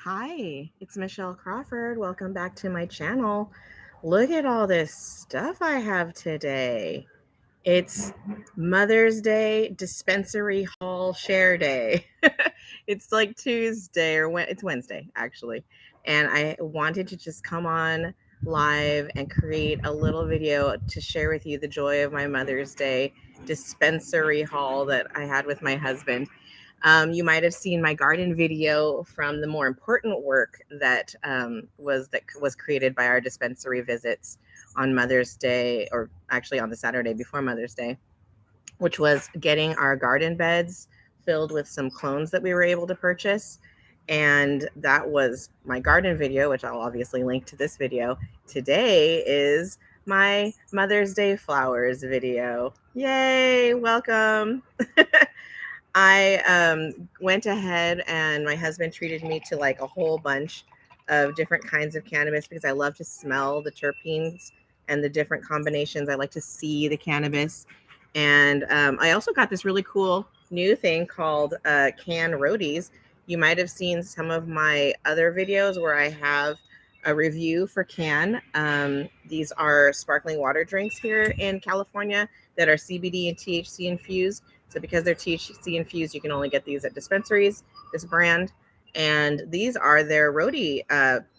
Hi, it's Michelle Crawford. Welcome back to my channel. Look at all this stuff I have today. It's Mother's Day Dispensary Haul Share Day. It's like Tuesday it's Wednesday actually. And I wanted to just come on live and create a little video to share with you the joy of my Mother's Day dispensary haul that I had with my husband. You might have seen my garden video from the more important work that was created by our dispensary visits on Mother's Day, or actually on the Saturday before Mother's Day, which was getting our garden beds filled with some clones that we were able to purchase. And that was my garden video, which I'll obviously link to this video. Today is my Mother's Day flowers video. Yay, welcome. I went ahead and my husband treated me to like a whole bunch of different kinds of cannabis because I love to smell the terpenes and the different combinations. I like to see the cannabis. And I also got this really cool new thing called CANN Roadies. You might have seen some of my other videos where I have a review for CANN. These are sparkling water drinks here in California that are CBD and THC infused. So because they're THC infused, you can only get these at dispensaries, this brand. And these are their roadie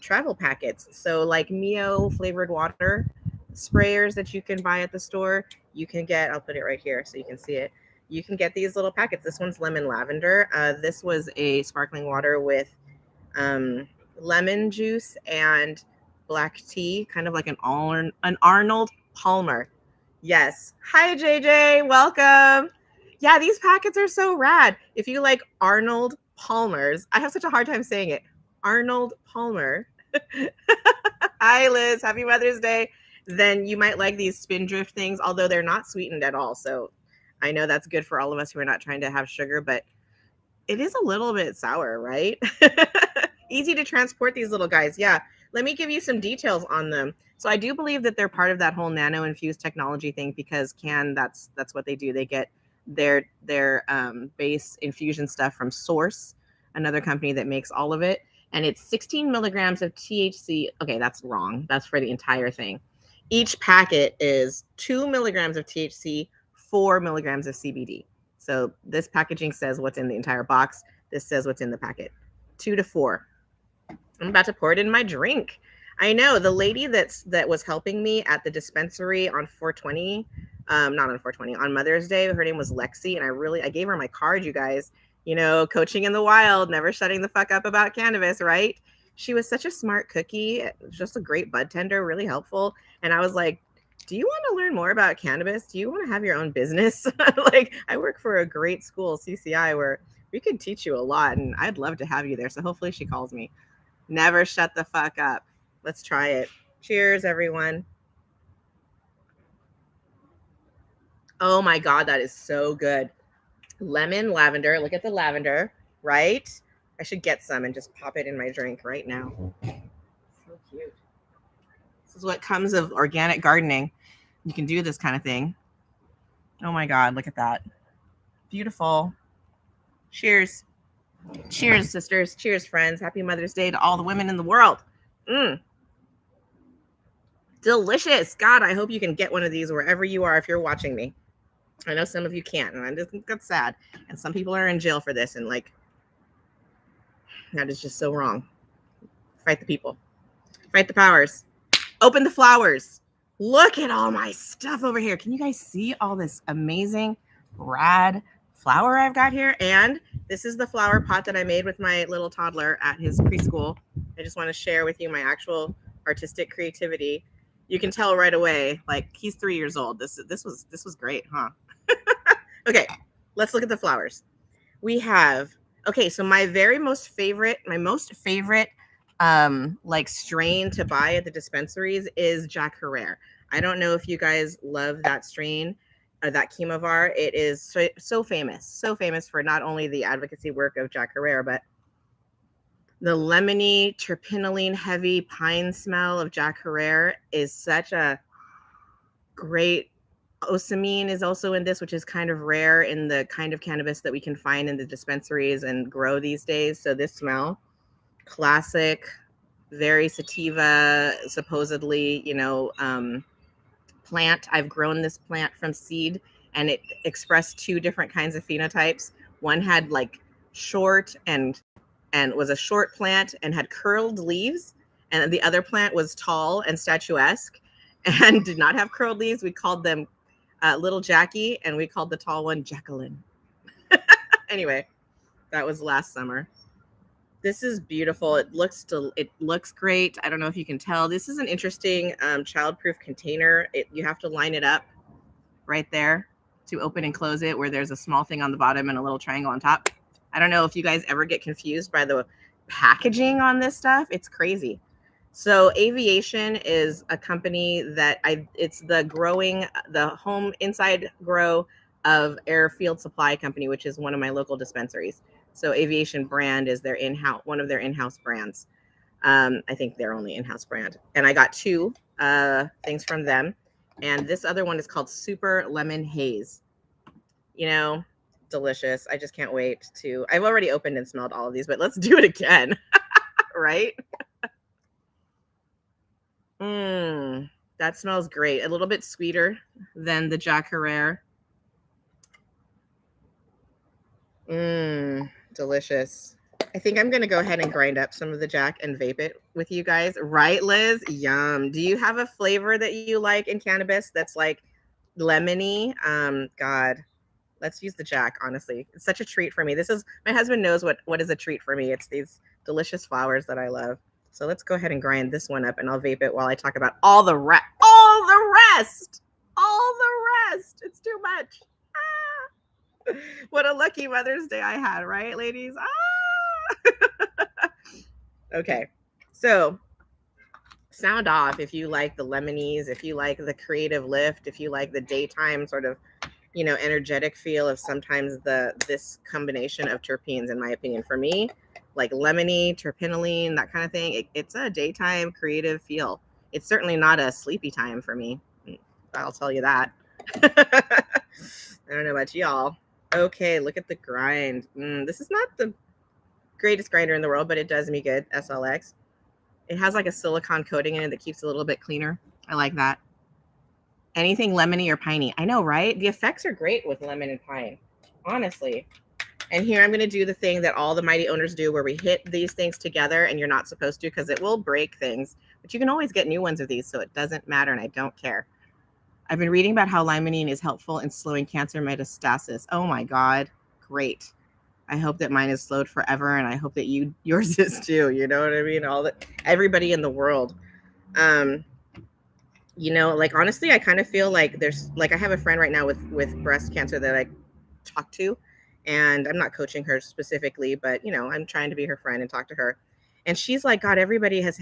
travel packets. So like Mio flavored water sprayers that you can buy at the store, you can get, I'll put it right here so you can see it. You can get these little packets. This one's lemon lavender. This was a sparkling water with lemon juice and black tea, kind of like an Arnold Palmer. Yes. Hi, JJ. Welcome. Yeah, these packets are so rad. If you like Arnold Palmer's, I have such a hard time saying it. Arnold Palmer. Hi, Liz. Happy Mother's Day. Then you might like these Spindrift things, although they're not sweetened at all. So I know that's good for all of us who are not trying to have sugar, but it is a little bit sour, right? Easy to transport these little guys. Yeah. Let me give you some details on them. So I do believe that they're part of that whole nano infused technology thing because CANN, that's what they do. They get their base infusion stuff from Source, another company that makes all of it, and it's 16 milligrams of THC. Okay, that's wrong. That's for the entire thing. Each packet is 2 milligrams of THC, 4 milligrams of CBD. So this packaging says what's in the entire box. This says what's in the packet. 2 to 4. I'm about to pour it in my drink. I know the lady that was helping me at the dispensary on 420, not on 420, on Mother's Day. Her name was Lexi, and I gave her my card, you guys. You know, coaching in the wild, never shutting the fuck up about cannabis, right? She was such a smart cookie, just a great bud tender, really helpful. And I was like, do you want to learn more about cannabis? Do you want to have your own business? Like, I work for a great school, CCI, where we could teach you a lot, and I'd love to have you there. So hopefully she calls me. Never shut the fuck up. Let's try it. Cheers, everyone. Oh my God, that is so good. Lemon, lavender. Look at the lavender, right? I should get some and just pop it in my drink right now. So cute. This is what comes of organic gardening. You can do this kind of thing. Oh my God, look at that. Beautiful. Cheers. Cheers, sisters. Cheers, friends. Happy Mother's Day to all the women in the world. Delicious. God, I hope you can get one of these wherever you are if you're watching me. I know some of you can't, and I just think that's sad. And some people are in jail for this, and like, that is just so wrong. Fight the people. Fight the powers. Open the flowers. Look at all my stuff over here. Can you guys see all this amazing, rad flower I've got here? And this is the flower pot that I made with my little toddler at his preschool. I just want to share with you my actual artistic creativity. You can tell right away, like, he's 3 years old. This was great, huh? Okay, let's look at the flowers. We have, okay, so my most favorite like strain to buy at the dispensaries is Jack Herrera. I don't know if you guys love that strain or that chemovar. It is so famous for not only the advocacy work of Jack Herrera, but the lemony, terpenoline heavy pine smell of Jack Herrera is such a great. Osamine is also in this, which is kind of rare in the kind of cannabis that we can find in the dispensaries and grow these days. So this smell classic, very sativa, supposedly, plant. I've grown this plant from seed, and it expressed two different kinds of phenotypes. One had like short and was a short plant and had curled leaves, and the other plant was tall and statuesque and did not have curled leaves. We called them Little Jackie, and we called the tall one Jacqueline. Anyway, that was last summer. This is beautiful. It looks great. I don't know if you can tell. This is an interesting child-proof container. You have to line it up right there to open and close it, where there's a small thing on the bottom and a little triangle on top. I don't know if you guys ever get confused by the packaging on this stuff. It's crazy. So Aviation is a company that it's the home inside grow of Airfield Supply Company, which is one of my local dispensaries. So Aviation brand is one of their in-house brands. I think their only in-house brand. And I got two things from them. And this other one is called Super Lemon Haze. Delicious. I just can't wait I've already opened and smelled all of these, but let's do it again. Right? That smells great. A little bit sweeter than the Jack Herrera. Delicious. I think I'm going to go ahead and grind up some of the Jack and vape it with you guys. Right, Liz? Yum. Do you have a flavor that you like in cannabis that's like lemony? God, let's use the Jack, honestly. It's such a treat for me. My husband knows what is a treat for me. It's these delicious flowers that I love. So let's go ahead and grind this one up, and I'll vape it while I talk about all the rest. It's too much. What a lucky Mother's Day I had, right, ladies? Okay, so sound off if you like the lemonies, if you like the creative lift, if you like the daytime sort of, energetic feel of sometimes this combination of terpenes, in my opinion. For me, like lemony, terpenoline, that kind of thing, it's a daytime creative feel. It's certainly not a sleepy time for me. I'll tell you that. I don't know about y'all. Okay, look at the grind. This is not the greatest grinder in the world, but it does me good. SLX. It has like a silicone coating in it that keeps it a little bit cleaner. I like that. Anything lemony or piney. I know, right? The effects are great with lemon and pine, honestly. And here I'm going to do the thing that all the mighty owners do, where we hit these things together, and you're not supposed to because it will break things. But you can always get new ones of these, so it doesn't matter, and I don't care. I've been reading about how limonene is helpful in slowing cancer metastasis. Oh my God, great. I hope that mine is slowed forever, and I hope that yours is too. You know what I mean? Everybody in the world. Honestly, I kind of feel like I have a friend right now with breast cancer that I talk to, and I'm not coaching her specifically, but I'm trying to be her friend and talk to her. And she's like, God, everybody has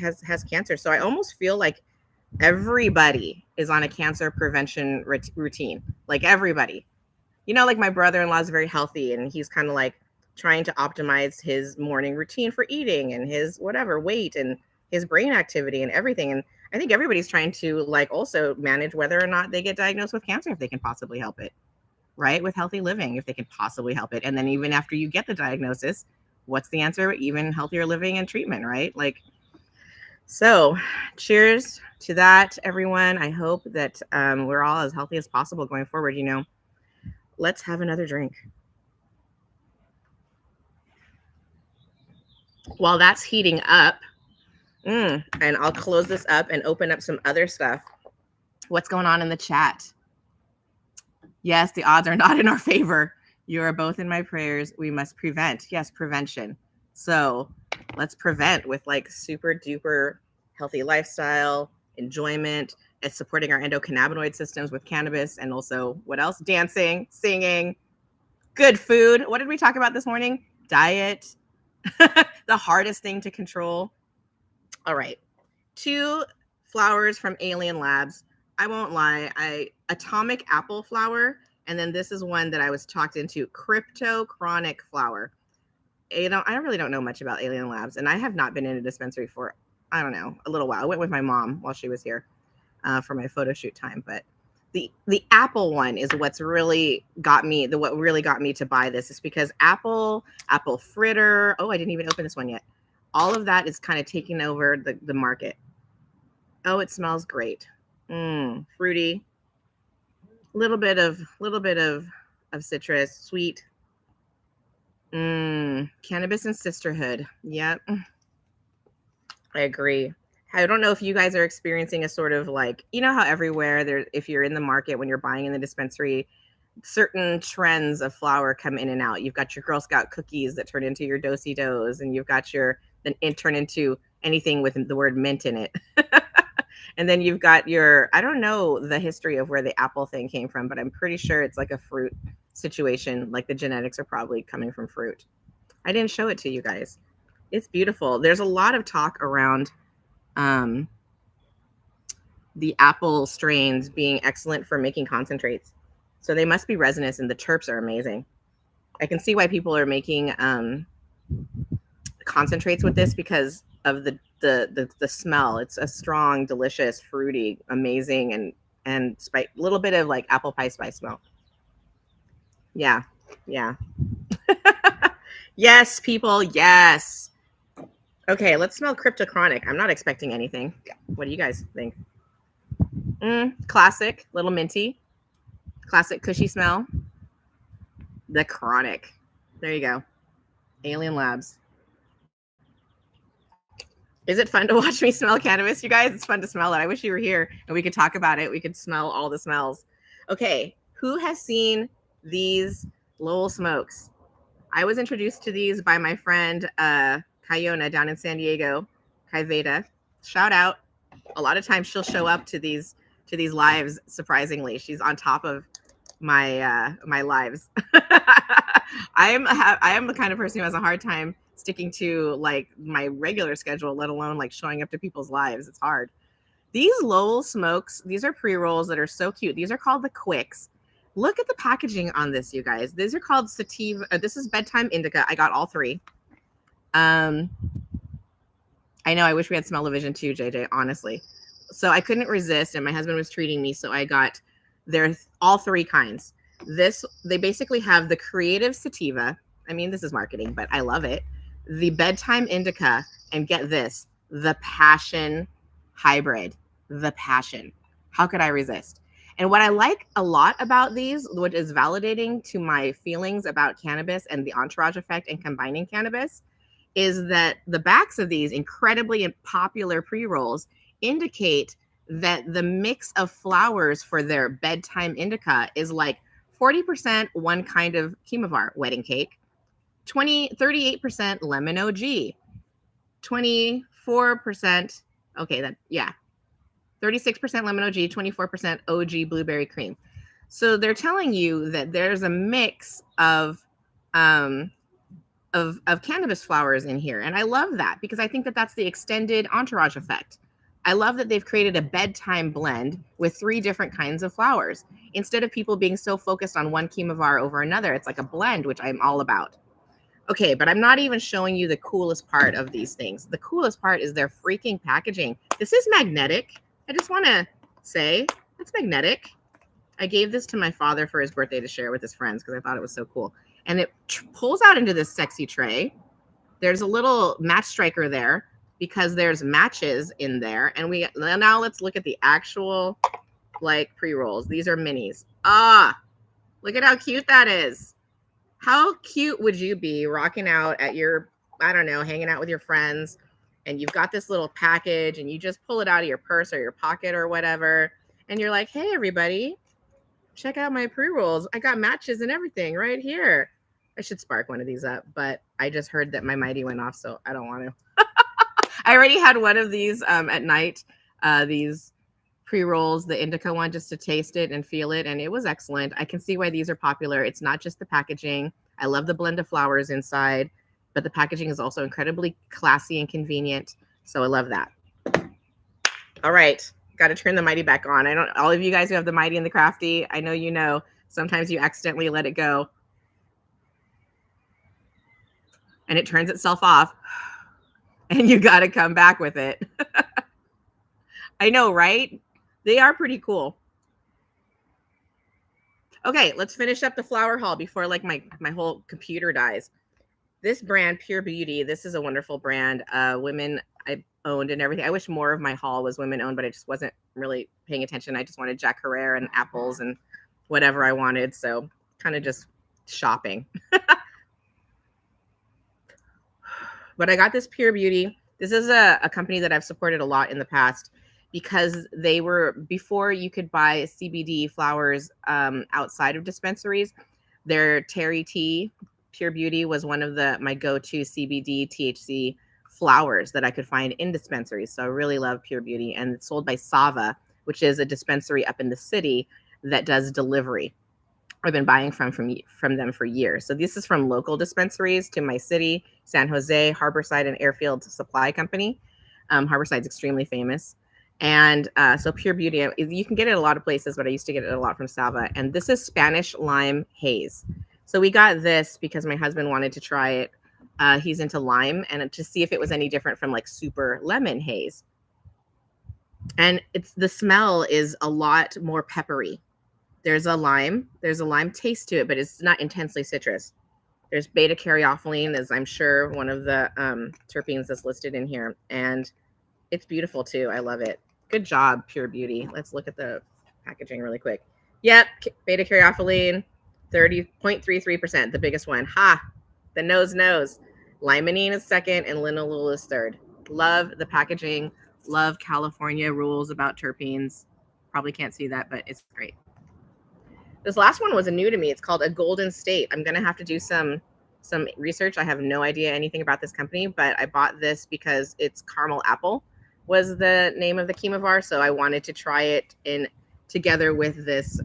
cancer. So I almost feel like everybody is on a cancer prevention routine. Like everybody, like my brother-in-law is very healthy, and he's kind of like trying to optimize his morning routine for eating and his whatever weight and his brain activity and everything. And I think everybody's trying to like also manage whether or not they get diagnosed with cancer, if they can possibly help it, right? With healthy living, if they can possibly help it. And then even after you get the diagnosis, what's the answer? Even healthier living and treatment, right? So cheers to that, everyone. I hope that we're all as healthy as possible going forward. Let's have another drink. While that's heating up, and I'll close this up and open up some other stuff. What's going on in the chat? Yes, the odds are not in our favor. You are both in my prayers. We must prevent. Yes, prevention. So let's prevent with like super duper healthy lifestyle, enjoyment, and supporting our endocannabinoid systems with cannabis, and also what else? Dancing, singing, good food. What did we talk about this morning? Diet. The hardest thing to control. All right. 2 flowers from Alien Labs. I won't lie. Atomic apple flower. And then this is one that I was talked into, crypto chronic flower. I really don't know much about Alien Labs, and I have not been in a dispensary for, I don't know, a little while. I went with my mom while she was here for my photo shoot time. But the apple one is what's really got me, to buy this is because apple fritter. Oh, I didn't even open this one yet. all of that is kind of taking over the market. Oh, it smells great. Fruity. Little bit of citrus, sweet. Cannabis and sisterhood. Yep. I agree. I don't know if you guys are experiencing a sort of like, you know how everywhere there, if you're in the market when you're buying in the dispensary, certain trends of flower come in and out. You've got your Girl Scout cookies that turn into your do-si-dos, and you've got your then it turn into anything with the word mint in it. And then you've got your, I don't know the history of where the apple thing came from, but I'm pretty sure it's like a fruit situation. Like the genetics are probably coming from fruit. I didn't show it to you guys. It's beautiful. There's a lot of talk around the apple strains being excellent for making concentrates. So they must be resinous, and the terps are amazing. I can see why people are making concentrates with this because of the smell. It's a strong, delicious, fruity, amazing, and spice, little bit of like apple pie spice smell. Yeah. Yes, people, yes. Okay, let's smell Cryptochronic. I'm not expecting anything. What do you guys think? Classic, little minty. Classic cushy smell. The Chronic. There you go. Alien Labs. Is it fun to watch me smell cannabis, you guys? It's fun to smell it. I wish you were here and we could talk about it. We could smell all the smells. Okay, who has seen these Lowell smokes? I was introduced to these by my friend Kayona down in San Diego, Kaiveda. Shout out. A lot of times she'll show up to these lives. Surprisingly, she's on top of my my lives. I am the kind of person who has a hard time sticking to like my regular schedule, let alone like showing up to people's lives. It's hard. These Lowell smokes, these are pre-rolls that are so cute. These are called the Quicks. Look at the packaging on this, you guys. These are called sativa. This is bedtime indica. I got all three. I know. I wish we had smell-o-vision too, JJ. Honestly, so I couldn't resist, and my husband was treating me, so I got all three kinds. They basically have the creative sativa. I mean, this is marketing, but I love it. The bedtime indica, and get this, the passion hybrid. The passion. How could I resist? And what I like a lot about these, which is validating to my feelings about cannabis and the entourage effect and combining cannabis, is that the backs of these incredibly popular pre-rolls indicate that the mix of flowers for their bedtime indica is like 40% one kind of chemovar, wedding cake, 38% lemon OG, 24%, okay, 36% lemon OG, 24% OG blueberry cream. So they're telling you that there's a mix of cannabis flowers in here. And I love that because I think that that's the extended entourage effect. I love that they've created a bedtime blend with 3 different kinds of flowers. Instead of people being so focused on one chemovar over another, it's like a blend, which I'm all about. Okay, but I'm not even showing you the coolest part of these things. The coolest part is their freaking packaging. This is magnetic. I just want to say it's magnetic. I gave this to my father for his birthday to share with his friends because I thought it was so cool. And it pulls out into this sexy tray. There's a little match striker there because there's matches in there. And now let's look at the actual like pre-rolls. These are minis. Look at how cute that is. How cute would you be rocking out at your, I don't know, hanging out with your friends, and you've got this little package and you just pull it out of your purse or your pocket or whatever. And you're like, hey, everybody, check out my pre-rolls. I got matches and everything right here. I should spark one of these up, but I just heard that my mighty went off, so I don't want to. I already had one of these at night, these pre-rolls, the indica one, just to taste it and feel it, and it was excellent. I can see why these are popular. It's not just the packaging. I love the blend of flowers inside, but the packaging is also incredibly classy and convenient, so I love that. All right, got to turn the mighty back on. All of you guys who have the mighty and the crafty, I know you know, sometimes you accidentally let it go and it turns itself off and you got to come back with it. I know, right? They are pretty cool. Okay, let's finish up the flower haul before like my whole computer dies. This brand, Pure Beauty, this is a wonderful brand. Women I owned and everything. I wish more of my haul was women owned, but I just wasn't really paying attention. I just wanted Jack Herrera and apples and whatever I wanted. So kind of just shopping. But I got this Pure Beauty. This is a company that I've supported a lot in the past because they were, before you could buy CBD flowers outside of dispensaries, their Terry Tea Pure Beauty was one of my go-to CBD THC flowers that I could find in dispensaries. So I really love Pure Beauty, and it's sold by Sava, which is a dispensary up in the city that does delivery. I've been buying from them for years. So this is from local dispensaries to my city, San Jose, Harborside, and Airfield Supply Company. Harborside's extremely famous. And so Pure Beauty, you can get it a lot of places, but I used to get it a lot from Sava. And this is Spanish Lime Haze. So we got this because my husband wanted to try it. He's into lime, and to see if it was any different from like super lemon haze. And the smell is a lot more peppery. There's a lime taste to it, but it's not intensely citrus. There's beta caryophyllene, as I'm sure one of the terpenes that's listed in here. And it's beautiful too. I love it. Good job, Pure Beauty. Let's look at the packaging really quick. Yep, beta caryophyllene, 30.33%, the biggest one. Ha! The nose. Limonene is second, and linalool is third. Love the packaging. Love California rules about terpenes. Probably can't see that, but it's great. This last one was new to me. It's called a Golden State. I'm gonna have to do some research. I have no idea anything about this company, but I bought this because it's caramel apple was the name of the chemovar, so I wanted to try it together with this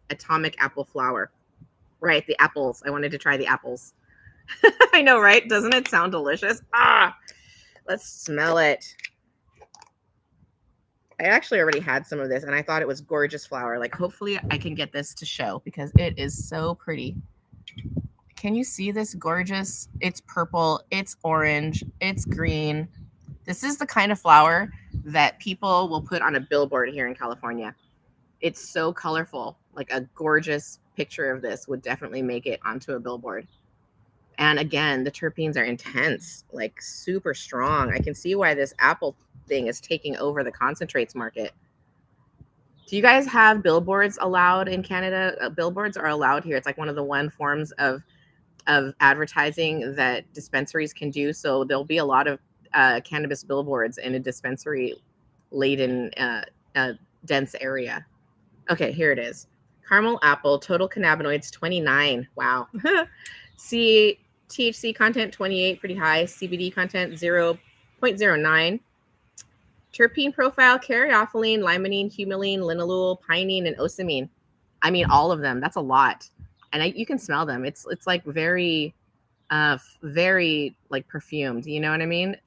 atomic apple flower. Right, the apples. I wanted to try the apples. I know, right? Doesn't it sound delicious? Let's smell it. I actually already had some of this, and I thought it was gorgeous flower. Like, hopefully I can get this to show because it is so pretty. Can you see this gorgeous? It's purple, it's orange, it's green. This is the kind of flower that people will put on a billboard here in California. It's so colorful. Like a gorgeous picture of this would definitely make it onto a billboard. And again, the terpenes are intense, like super strong. I can see why this apple thing is taking over the concentrates market. Do you guys have billboards allowed in Canada? Billboards are allowed here. It's like one of the one forms of advertising that dispensaries can do. So there'll be a lot of cannabis billboards in a dispensary laden dense area. Okay, here it is. Caramel apple, total cannabinoids 29. Wow. THC content 28, pretty high. CBD content 0.09. Terpene profile, caryophyllene, limonene, humulene, linalool, pinene, and ocimene. I mean, all of them. That's a lot. And you can smell them. It's like very like perfumed. You know what I mean?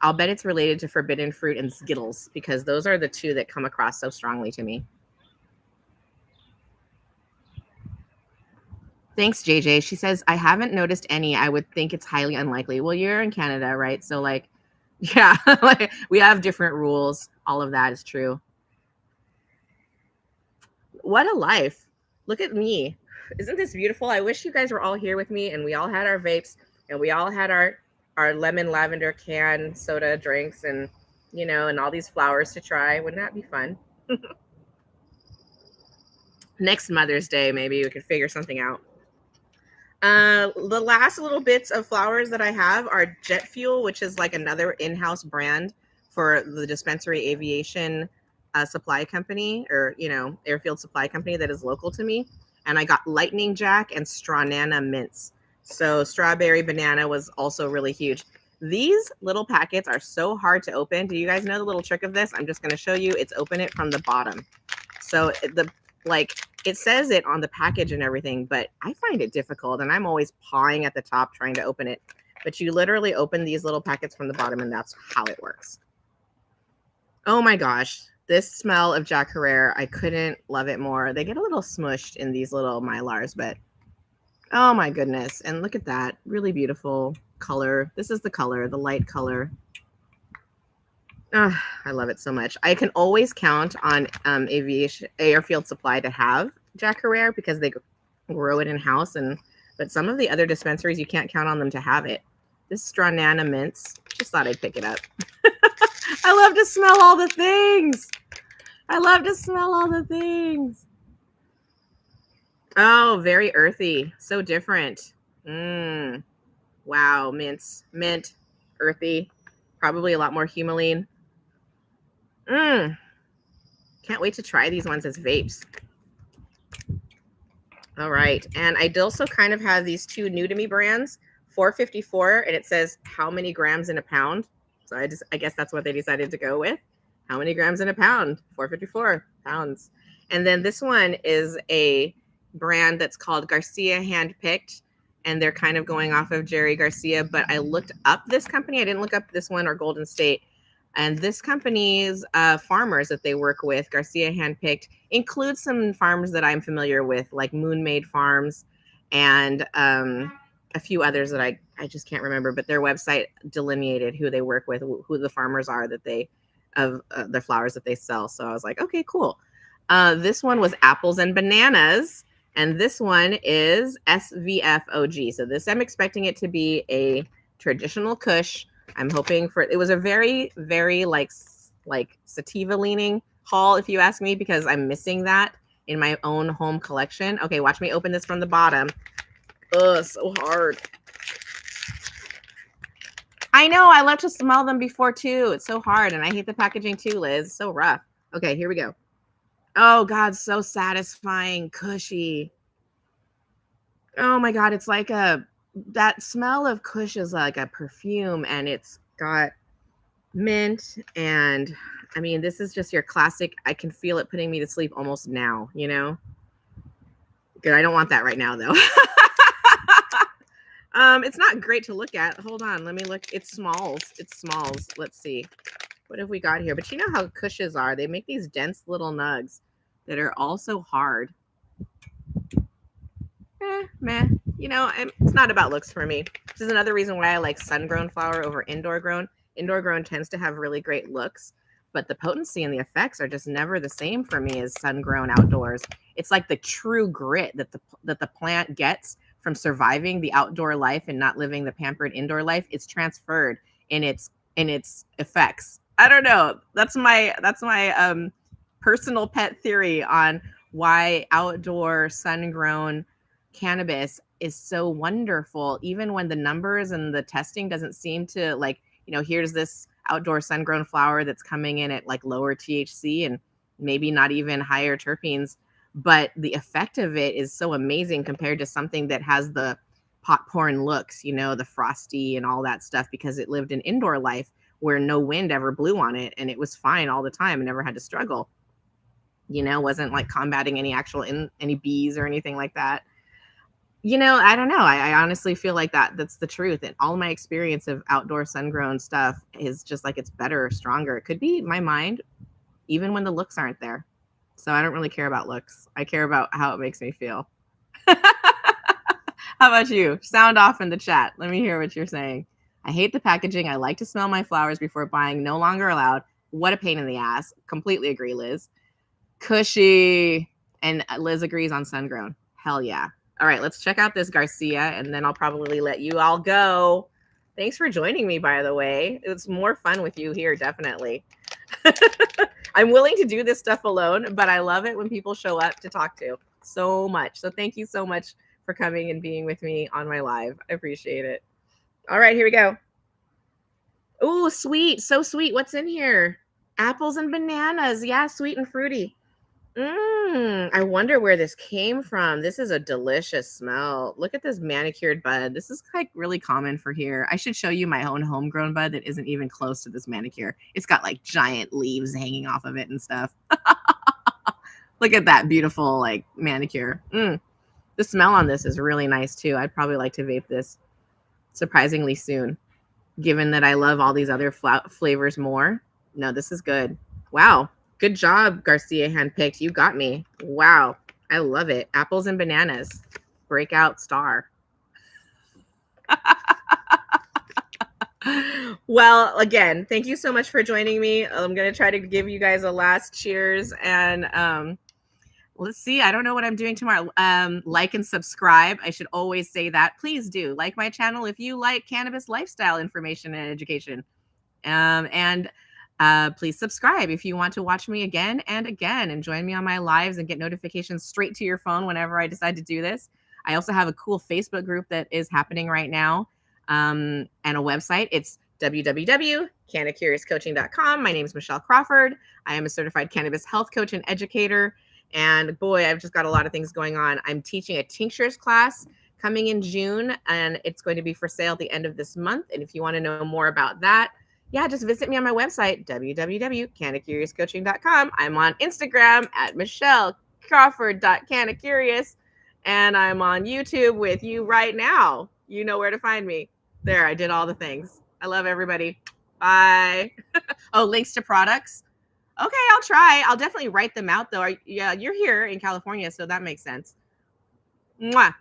I'll bet it's related to forbidden fruit and Skittles because those are the two that come across so strongly to me. Thanks, JJ. She says, I haven't noticed any. I would think it's highly unlikely. Well, you're in Canada, right? So like, yeah, like we have different rules. All of that is true. What a life. Look at me. Isn't this beautiful? I wish you guys were all here with me and we all had our vapes and we all had our lemon lavender can soda drinks and, you know, and all these flowers to try. Wouldn't that be fun? Next Mother's Day, maybe we could figure something out. The last little bits of flowers that I have are Jet Fuel, which is like another in-house brand for the Dispensary Aviation supply company, or, you know, airfield supply company that is local to me. And I got Lightning Jack and Strawbanana mints. So strawberry banana was also really huge. These little packets are so hard to open. Do you guys know the little trick of this? I'm just going to show you. It's open it from the bottom. So it says it on the package and everything, but I find it difficult and I'm always pawing at the top trying to open it. But you literally open these little packets from the bottom and that's how it works. Oh my gosh. This smell of Jack Herrera, I couldn't love it more. They get a little smushed in these little Mylars, but oh my goodness. And look at that. Really beautiful color. This is the color, the light color. Oh, I love it so much. I can always count on airfield supply to have Jack Herrera because they grow it in house, and But some of the other dispensaries, you can't count on them to have it. This Stronana mints, just thought I'd pick it up. I love to smell all the things. I love to smell all the things. Oh, very earthy. So different. Wow, mints. Mint, earthy. Probably a lot more humulene. Can't wait to try these ones as vapes. All right. And I also kind of have these two new to me brands, 454, and it says how many grams in a pound. So I guess that's what they decided to go with. How many grams in a pound? 454 pounds. And then this one is a brand that's called Garcia Handpicked, and they're kind of going off of Jerry Garcia, but I looked up this company. I didn't look up this one or Golden State. And this company's farmers that they work with, Garcia Handpicked, includes some farms that I'm familiar with, like Moon Made Farms and a few others that I just can't remember. But their website delineated who they work with, who the farmers are that they of the flowers that they sell. So I was like, okay, cool. This one was apples and bananas, and this one is SVFOG. So this, I'm expecting it to be a traditional Kush. I'm hoping for, it was a very, very like sativa leaning haul, if you ask me, because I'm missing that in my own home collection. Okay, watch me open this from the bottom. Ugh, so hard. I know, I love to smell them before too. It's so hard, and I hate the packaging too, Liz. It's so rough. Okay, here we go. Oh God, so satisfying, cushy. Oh my God, it's like that smell of Kush is like a perfume, and it's got mint, and I mean, this is just your classic, I can feel it putting me to sleep almost now, you know? Good, I don't want that right now though. It's not great to look at. Hold on, let me look. It's smalls. It's smalls. Let's see. What have we got here? But you know how Kushes are. They make these dense little nugs that are also hard. Meh. You know, it's not about looks for me. This is another reason why I like sun-grown flower over indoor-grown. Indoor-grown tends to have really great looks, but the potency and the effects are just never the same for me as sun-grown outdoors. It's like the true grit that the plant gets from surviving the outdoor life and not living the pampered indoor life. It's transferred in its effects. I don't know. That's my personal pet theory on why outdoor sun-grown cannabis is so wonderful, even when the numbers and the testing doesn't seem to, like, you know, here's this outdoor sun-grown flower that's coming in at like lower THC and maybe not even higher terpenes, but the effect of it is so amazing compared to something that has the pot porn looks, you know, the frosty and all that stuff, because it lived an indoor life where no wind ever blew on it and it was fine all the time and never had to struggle, you know, wasn't like combating any any bees or anything like that. You know, I don't know. I honestly feel like that's the truth. And all my experience of outdoor sun-grown stuff is just like, it's better or stronger. It could be my mind, even when the looks aren't there. So I don't really care about looks. I care about how it makes me feel. How about you? Sound off in the chat. Let me hear what you're saying. I hate the packaging. I like to smell my flowers before buying. No longer allowed. What a pain in the ass. Completely agree, Liz. Cushy. And Liz agrees on sun-grown. Hell yeah. All right, let's check out this Garcia, and then I'll probably let you all go. Thanks for joining me, by the way. It's more fun with you here, definitely. I'm willing to do this stuff alone, but I love it when people show up to talk to so much. So thank you so much for coming and being with me on my live. I appreciate it. All right, here we go. Oh, sweet. So sweet. What's in here? Apples and bananas. Yeah, sweet and fruity. I wonder where this came from. This is a delicious smell. Look at this manicured bud. This is like really common for here. I should show you my own homegrown bud that isn't even close to this manicure. It's got like giant leaves hanging off of it and stuff. Look at that beautiful like manicure. The smell on this is really nice too. I'd probably like to vape this surprisingly soon, given that I love all these other flavors more. No, this is good. Wow. Good job, Garcia Handpicked. You got me. Wow. I love it. Apples and bananas. Breakout star. Well, again, thank you so much for joining me. I'm going to try to give you guys a last cheers and Let's see. I don't know what I'm doing tomorrow. Like and subscribe. I should always say that. Please do like my channel if you like cannabis lifestyle information and education. And please subscribe if you want to watch me again and again and join me on my lives and get notifications straight to your phone whenever I decide to do this. I also have a cool Facebook group that is happening right now, and a website. It's www.cannacuriouscoaching.com. My name is Michelle Crawford. I am a certified cannabis health coach and educator. And boy, I've just got a lot of things going on. I'm teaching a tinctures class coming in June, and it's going to be for sale at the end of this month. And if you want to know more about that, yeah, just visit me on my website, www.cannacuriouscoaching.com. I'm on Instagram at michellcrawford.cannacurious, and I'm on YouTube with you right now. You know where to find me. There, I did all the things. I love everybody. Bye. Oh, links to products. Okay, I'll try. I'll definitely write them out, though. Yeah, you're here in California, so that makes sense. Mwah.